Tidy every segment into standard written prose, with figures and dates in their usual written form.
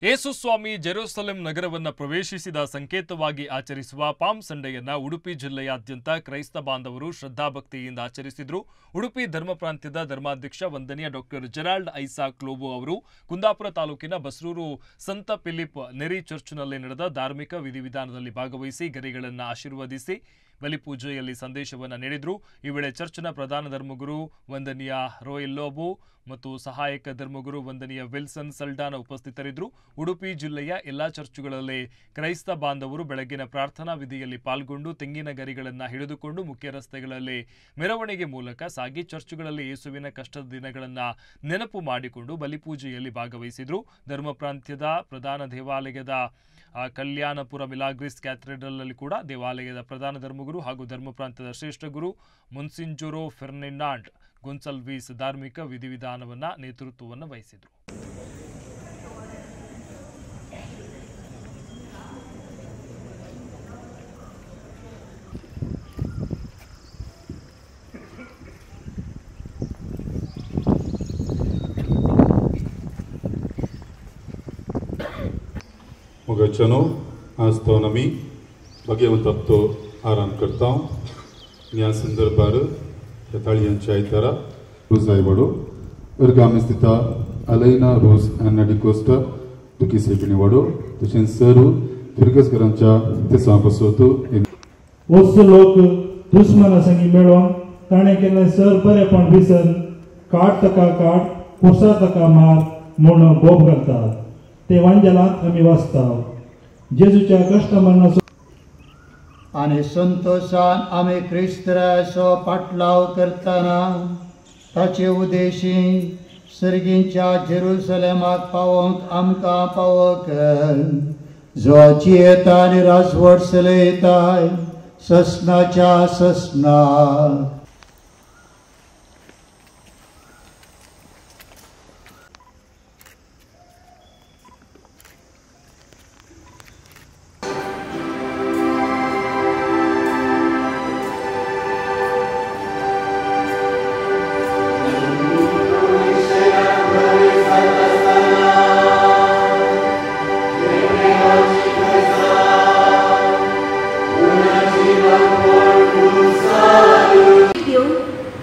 ಯೇಸು ಸ್ವಾಮಿ ಜೆರುಸಲೆಂ ನಗರವನ್ನು ಪ್ರವೇಶಿಸಿದ ಸಂಕೇತವಾಗಿ ಆಚರಿಸುವ ಪಾಮ್ ಸಂಡೆಯನ್ನು ಉಡುಪಿ ಜಿಲ್ಲೆಯಾದ್ಯಂತ ಕ್ರೈಸ್ತ ಬಾಂಧವರು ಶ್ರದ್ಧಾಭಕ್ತಿಯಿಂದ ಆಚರಿಸಿದರು. ಉಡುಪಿ ಧರ್ಮ ಪ್ರಾಂತ್ಯದ ಧರ್ಮಾಧ್ಯಕ್ಷ ವಂದನೀಯ ಡಾಕ್ಟರ್ ಜೆರಾಲ್ಡ್ ಐಸಾಕ್ ಲೋಬೋ ಅವರು ಕುಂದಾಪುರ ತಾಲೂಕಿನ ಬಸ್ರೂರು ಸಂತ ಫಿಲಿಪ್ ನೆರಿ ಚರ್ಚ್ನಲ್ಲಿ ನಡೆದ ಧಾರ್ಮಿಕ ವಿಧಿವಿಧಾನದಲ್ಲಿ ಭಾಗವಹಿಸಿ ಗರಿಗಳನ್ನು ಆಶೀರ್ವದಿಸಿ ಬಲಿಪೂಜೆಯಲ್ಲಿ ಸಂದೇಶವನ್ನು ನೀಡಿದರು. ಈ ವೇಳೆ ಚರ್ಚ್ನ ಪ್ರಧಾನ ಧರ್ಮಗುರು ವಂದನೀಯ ರೋಯಲ್ ಲೋಬೋ ಮತ್ತು ಸಹಾಯಕ ಧರ್ಮಗುರು ವಂದನೀಯ ವಿಲ್ಸನ್ ಸಲ್ಡಾನ ಉಪಸ್ಥಿತರಿದ್ದರು. ಉಡುಪಿ ಜಿಲ್ಲೆಯ ಎಲ್ಲಾ ಚರ್ಚ್ಗಳಲ್ಲಿ ಕ್ರೈಸ್ತ ಬಾಂಧವರು ಬೆಳಗಿನ ಪ್ರಾರ್ಥನಾ ವಿಧಿಯಲ್ಲಿ ಪಾಲ್ಗೊಂಡು ತೆಂಗಿನ ಗರಿಗಳನ್ನು ಹಿಡಿದುಕೊಂಡು ಮುಖ್ಯ ರಸ್ತೆಗಳಲ್ಲಿ ಮೆರವಣಿಗೆ ಮೂಲಕ ಸಾಗಿ ಚರ್ಚ್ಗಳಲ್ಲಿ ಯೇಸುವಿನ ಕಷ್ಟದ ದಿನಗಳನ್ನು ನೆನಪು ಮಾಡಿಕೊಂಡು ಬಲಿಪೂಜೆಯಲ್ಲಿ ಭಾಗವಹಿಸಿದರು. ಧರ್ಮ ಪ್ರಾಂತ್ಯದ ಪ್ರಧಾನ ದೇವಾಲಯದ ಕಲ್ಯಾಣಪುರ ಮಿಲಾಗ್ರಿಸ್ ಕ್ಯಾಥೆಡ್ರಲ್ನಲ್ಲಿ ಕೂಡ ದೇವಾಲಯದ ಪ್ರಧಾನ ಧರ್ಮಗುರು ಹಾಗೂ ಧರ್ಮ ಪ್ರಾಂತ್ಯದ ಶ್ರೇಷ್ಠ ಗುರು ಮೊನ್ಸಿಂಜೋರೋ ಫೆರ್ನಾಂಡ್ ಗೊನ್ಸಲ್ವೀಸ್ ಧಾರ್ಮಿಕ ವಿಧಿವಿಧಾನವನ್ನು ನೇತೃತ್ವವನ್ನು ವಹಿಸಿದರು. Mogacano, astronomi, bagaimana tu aran kerta, yang sendiri baru, Italian caitara, Rusai baru, Ergamistita, Alaina Rus and Nadicosta, Tukisipini baru, Tushin Seru, Turkish Garancha, Tisampasotu. वस्तु लोक दुश्मन संगी मेळोन ताणे केले सर बरे पण विसन काट कुसा तका मार म्हूण बोब करतात. ते वांजलात आम्ही वाचता जेजूच्या कष्टमरणाचो आणि संतोषान आम्ही क्रिस्तराचो पाटलाव करतना ताचे उद्देशी सर्गींच्या जेरुसलेमाक पावोंक आमकां पावोक जोची येता आनी राजवट चलयताय ससनाच्या ससना.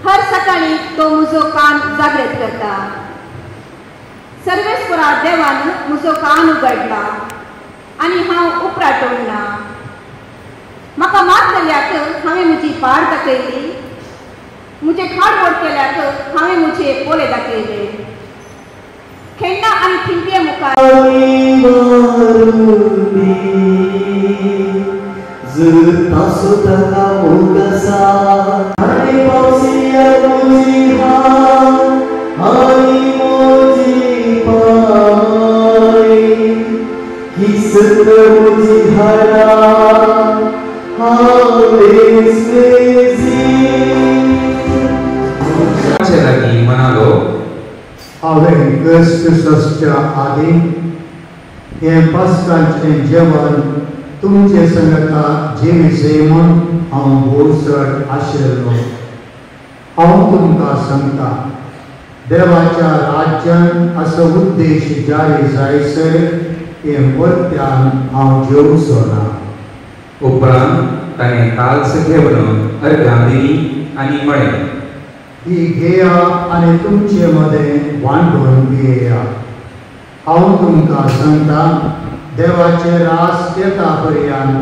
हर सकाळी तो मुजो कान जागृत करता. सर्वेस्परा देवान मुजो कान उगडला आणि हांव उपराटोवना. म्हाका मात केल्याक हांवें म्हजी पाड दाखयली, म्हजे खाडवड केल्याक हांवें म्हजे पोले दाखयले. खेळणा आनी थिंपे मुखार म्हणालो हांवें क्रिस्तच्या आदी हे पास्कांचें जेवण तुमचे संगता जेविचे म्हूण हांव भोवसर आशिल्लो. हांव तुमकां सांगता, देवाच्या राज्यान असो उद्देश जारी जायसर हे परत्यान हांव जेवचो ना. उपरांत ताणें काल्स घेवन अर्घां दिली आनी म्हळें, ही घेया आनी तुमचे मदें वांटून पियेया. हांव तुमकां सांगता, देवाचे रास येता पर्यंत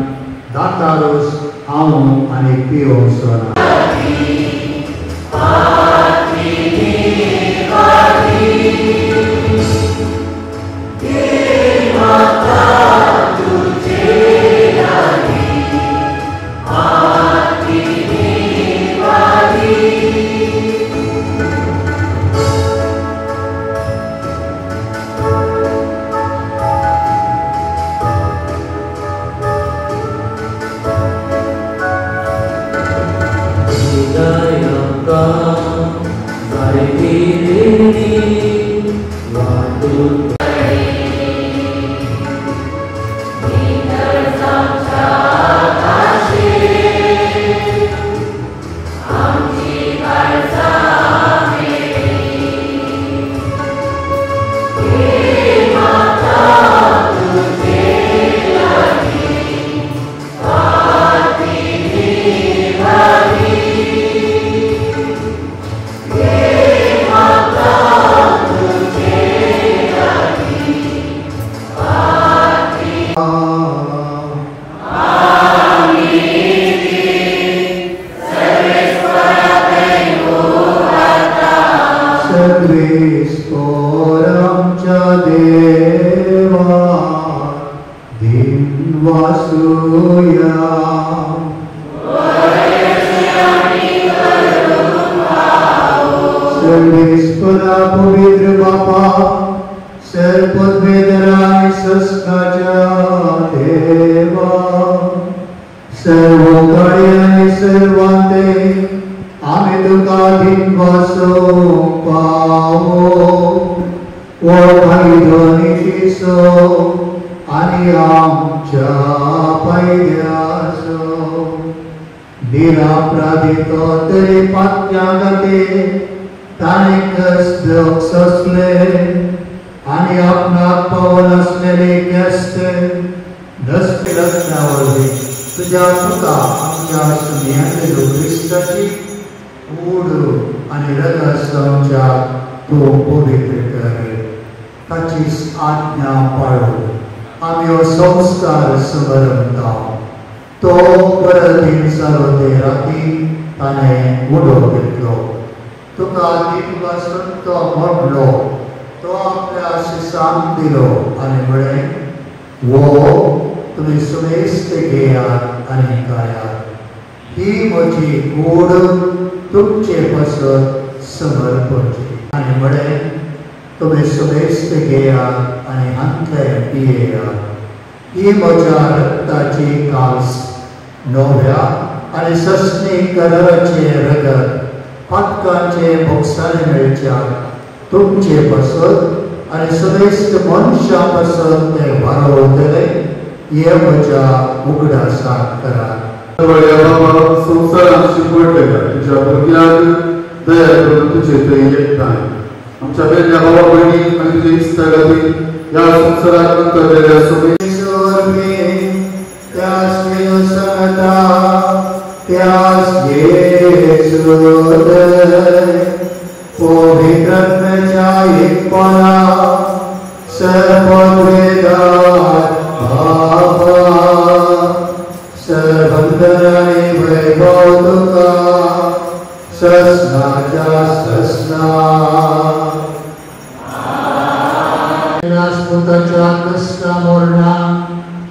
दातारोस हांव आनी पियोचो ना. Hidayah वासूया सर्वेश्वरा पवित्र बापा सर्ववेदराय सस्काच्या देवा सर्व कार्याने सर्वांते आम्ही तुका दिनवासो पावो ओ भाई सो आणि आमच्या पायद्यासो निरापराधितो तरी पात्यागते ताने कष्ट सोसले आणि आपणात पावन असलेले कष्ट नसते रत्नावरती तुझ्या सुद्धा आमच्या सुन्याने ख्रिस्ताची ओढ आणि रगसांच्या तो पवित्र कर ताचीच आज्ञा पाळू आम्ही संस्कार समरमता तो परतीन सर्वते राती ताने उडो घेतलो तुका दिनवासून तो म्हणलो तो आपल्या शिसांक दिलो आणि म्हणे वो तुम्ही सुमेस्त घेयात आणि गायात ही म्हजी गोड तुमचे पसत समर्पणची आणि म्हणे तुम्ही सुमेस्त घेयात आणि हांतले पियेयात ही म्हज्या रक्ताची कास नव्या आणि ससणी कलराचे रगत पातकांचे भोगसाने मेळच्या तुमचे पसत आणि सुमेस्त मनशा पसत ते वारवतले ये म्हज्या उगडासाक करात बाबा संवसारांत शिकवटलेल्या तुझ्या भुरग्यांक दया करून तुजे थंय येताय आमच्या वेगळ्या भावा भयणी आनी तुजे इश्टा खातीर ह्या संवसारांत करलेल्या त्यास येशू पवित्रत्वाच्या एकपणा सर्ववेदात भावा सर्वंतराने वैभव तुका सस्नाच्या सस्ना राजपुताच्या कष्टा मोरणा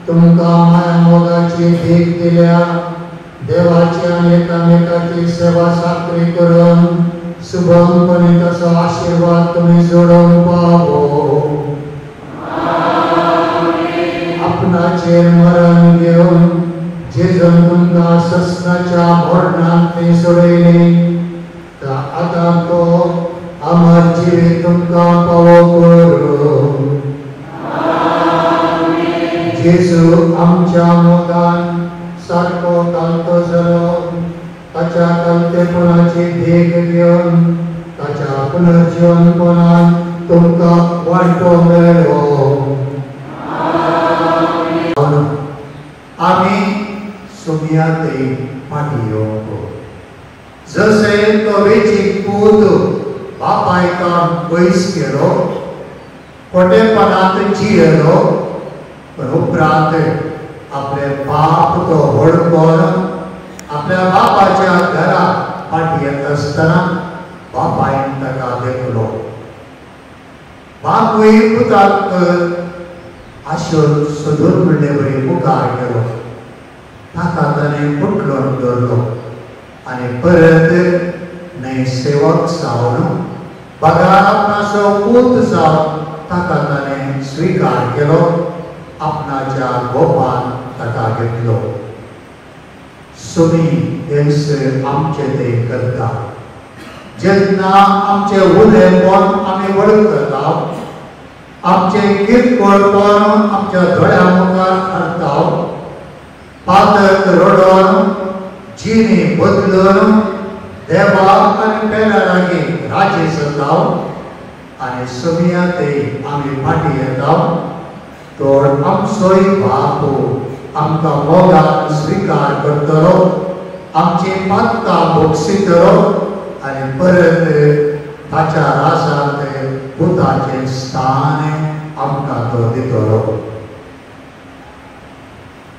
तुमका माया मोगाची भीक दिल्या देवाची आणि एकामेकाची सेवा साखरी करून शुभमपणे तसा आशीर्वाद तुम्ही जोडून पावो आपणाचे मरण घेऊन जेजून तुमका ससनाच्या मोरणांतली सोडयली आता तो अमर जिवी तुमका पावो करू जेजू आमच्या मोगान सारको कांतो जालो ताच्या कांतेपणाची देख घेवन ताच्या पुनर्जीवनपणान तुमका वांटो मेळ्ळो आम्ही सुमयाते फाटी येवंक जसे तो वेचीक पूत बापायकान पयस केलो खोटेपणांत जियेलो पण उपरांत आपले बाप तो वळखून आपल्या बापाच्या घरात फाटी येत असताना बापायन ताका देखलो बापूय पुताक आशोन सोदून म्हणले बरी मुखार गेलो ताका ताणें फुटलोन धरलो आनी परत न्हय सेवक जावन बगार आपणाचो पूत जावन ताका ताणें स्विकार केलो आपणाच्या गोपान ताका घेतलो सुमी हेच आमचे ते करता जेन्ना आमचे उलेपण आमी वळखता आमचे किरकोळपण आमच्या दोळ्या मुखार हाडटा पातक रडोन जिणी बदलून देवा आनी पेला लागीं राजी जाता आनी सुमयाते आमी फाटी येता तर आमचोय बापू आमकां मोगान स्विकार करतलो आमची पातकां भोगसितलो आनी परत ताच्या रासांत पुताचें स्थान आमकां तो दितलो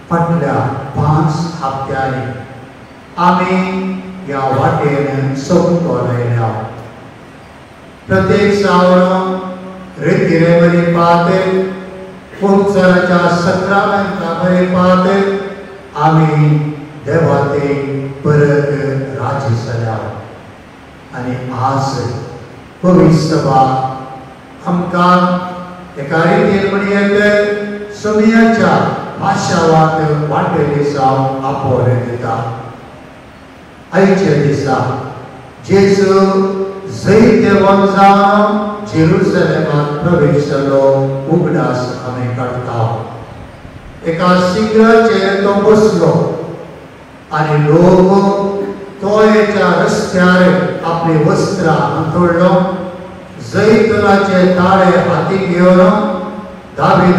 फाटल्या 5 हप्त्यांनी आमी ह्या वाटेन सोंपतो लायल्या प्रत्येक जावन रितीरे बरी पात खूब जाणांच्या सक्रामेंटा बरेपात आमी देवाते परत राजी जाल्या आनी आज पवित्र सभा आमकां एका रितीन म्हणयत सुमयाच्या भाशावात वांटेली जावन आपोवणे दिता। आयच्या दिसा जेजू जैत देवान जावन जेरुसलेमांत प्रवेश जालो उगडास आमी काडटा। एका सिंगराचेर तो बसलो आनी लोक तोयेच्या रस्त्यार आपली वस्त्रां अंथोडलो, जैतुनाचे ताळे हातीक घेवन दावीद